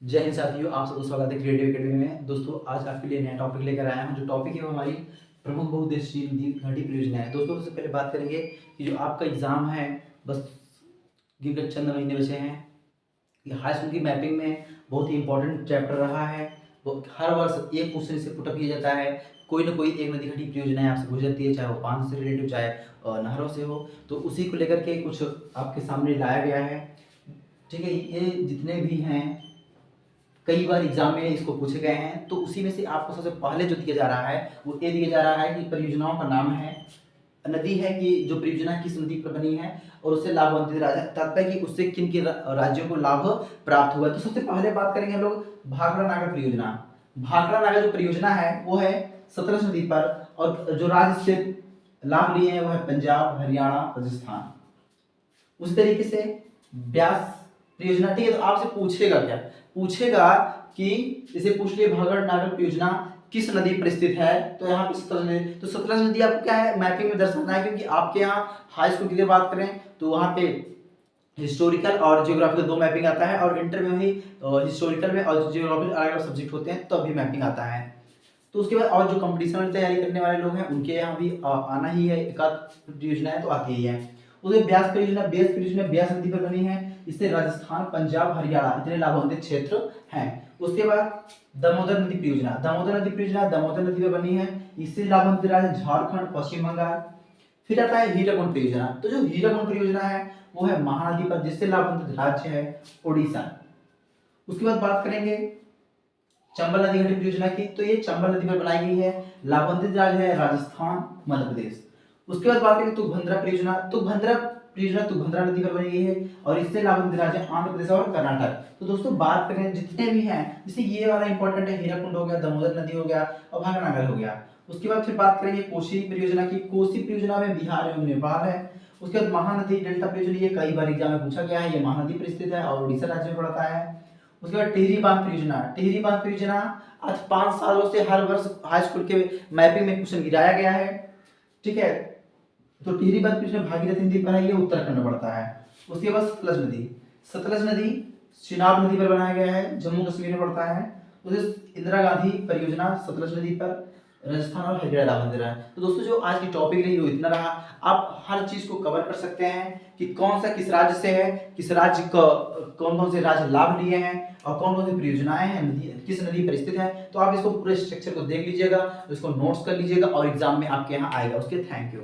जय हिंद साथियों, आप सबका स्वागत है क्रिएटिव एकेडमी में। दोस्तों, आज आपके लिए नया टॉपिक लेकर आया हूं। जो टॉपिक है वो हमारी प्रमुख बहुउद्देशीय निधि घटी परियोजना है। दोस्तों, सबसे पहले बात करेंगे कि जो आपका एग्जाम है, बस गिनकर चंद महीने बचे हैं। ये हाई स्कूल की मैपिंग में बहुत ही इंपॉर्टेंट चैप्टर रहा है। वो हर वर्ष एक क्वेश्चन से पुटअप किया जाता है। कोई ना कोई एक नदी घटी परियोजना आपसे गुजरती है, चाहे वो बांध से रिलेटिव, चाहे नहरों से हो। तो उसी को लेकर के कुछ आपके सामने लाया गया है। ठीक है, ये जितने भी हैं कई बार एग्जाम में इसको पूछे गए हैं। तो उसी में से आपको सबसे पहले जो दिया जा रहा है वो ये दिया जा रहा है कि परियोजनाओं का नाम है, नदी है कि जो परियोजना किस नदी पर बनी है और उससे लाभान्वित राज्य, तात्पर्य कि उससे किन किन राज्यों को लाभ प्राप्त हुआ है। तो सबसे पहले बात करेंगे हम लोग भाखड़ा नागर परियोजना। भाखड़ा नागर जो परियोजना है वो है सतलज नदी पर, और जो राज्य से लाभ लिए हैं वो है पंजाब, हरियाणा, राजस्थान। उस तरीके से ब्यास परियोजना, ठीक है। तो आपसे पूछेगा क्या, पूछेगा कि इसे पूछ लिए भाखड़ा नागर परियोजना किस नदी पर स्थित है। तो यहाँ पे सतलज नदी, तो सतलज नदी आपको क्या है मैपिंग में दर्शाना है, क्योंकि आपके यहाँ हाई स्कूल की बात करें तो वहाँ पे हिस्टोरिकल और जियोग्राफिकल दो मैपिंग आता है, और इंटर में भी हिस्टोरिकल में और जियोग्राफिकल अलग अलग सब्जेक्ट होते हैं तो अभी मैपिंग आता है। तो उसके बाद और जो कंपटीशन में तैयारी करने वाले लोग हैं उनके यहाँ भी आना ही है, एक आध योजना है तो आती ही है। उसके ब्यास परियोजना, ब्यास नदी पर बनी है। इससे राजस्थान, पंजाब, हरियाणा इतने लाभान्वित क्षेत्र हैं। उसके बाद दामोदर नदी परियोजना, दामोदर नदी पर बनी है। इससे लाभान्वित राज्य झारखंड, पश्चिम बंगाल। फिर आता है हीराकुंड परियोजना। तो जो हीराकुंड परियोजना है वो है महानदी पर, जिससे लाभान्वित राज्य है उड़ीसा। उसके बाद बात करेंगे चंबल नदी घटी परियोजना की। तो ये चंबल नदी पर बनाई गई है, लाभान्वित राज्य है राजस्थान, मध्य प्रदेश। उसके बाद बात करें तुंगभद्रा परियोजना। तुंगभद्रा नदी पर बनी गई है और इससे लाभान्वित राज्य आंध्र प्रदेश और कर्नाटक। तो दोस्तों, बात करें जितने भी हैं, जैसे ये वाला इंपॉर्टेंट है, हीराकुंड हो गया, दामोदर नदी हो गया और भाखड़ा नागर हो गया। उसके बाद फिर बात करेंगे कोसी परियोजना की। कोसी परियोजना में बिहार एवं नेपाल है। उसके बाद महानदी डेल्टा परियोजना, ये कई बार एग्जाम में पूछा गया है, ये महानदी पर स्थित है और उड़ीसा राज्य में पड़ता है। उसके बाद टिहरी बांध परियोजना। टिहरी बांध परियोजना आज 5 सालों से हर वर्ष हाई स्कूल के मैपिंग में क्वेश्चन गिराया गया है, ठीक है। तो टिहरी बांध परियोजना भागीरथी नदी पर है, ये उत्तराखंड में पड़ता है। उसके बाद सतलज नदी चिनाब नदी पर बनाया गया है, जम्मू कश्मीर में पड़ता है। उसे इंदिरा गांधी परियोजना सतलज नदी पर, राजस्थान और हरियाणा लाभान्वित रहा है। तो दोस्तों, जो आज की टॉपिक रही वो इतना रहा। आप हर चीज को कवर कर सकते हैं कि कौन सा किस राज्य से है, किस राज्य का कौन कौन से राज्य लाभ लिए हैं और कौन कौन सी परियोजनाएं हैं, नदी किस नदी पर स्थित है। तो आप इसको पूरे स्ट्रक्चर को देख लीजिएगा, इसको नोट्स कर लीजिएगा और एग्जाम में आपके यहाँ आएगा। उसके थैंक यू।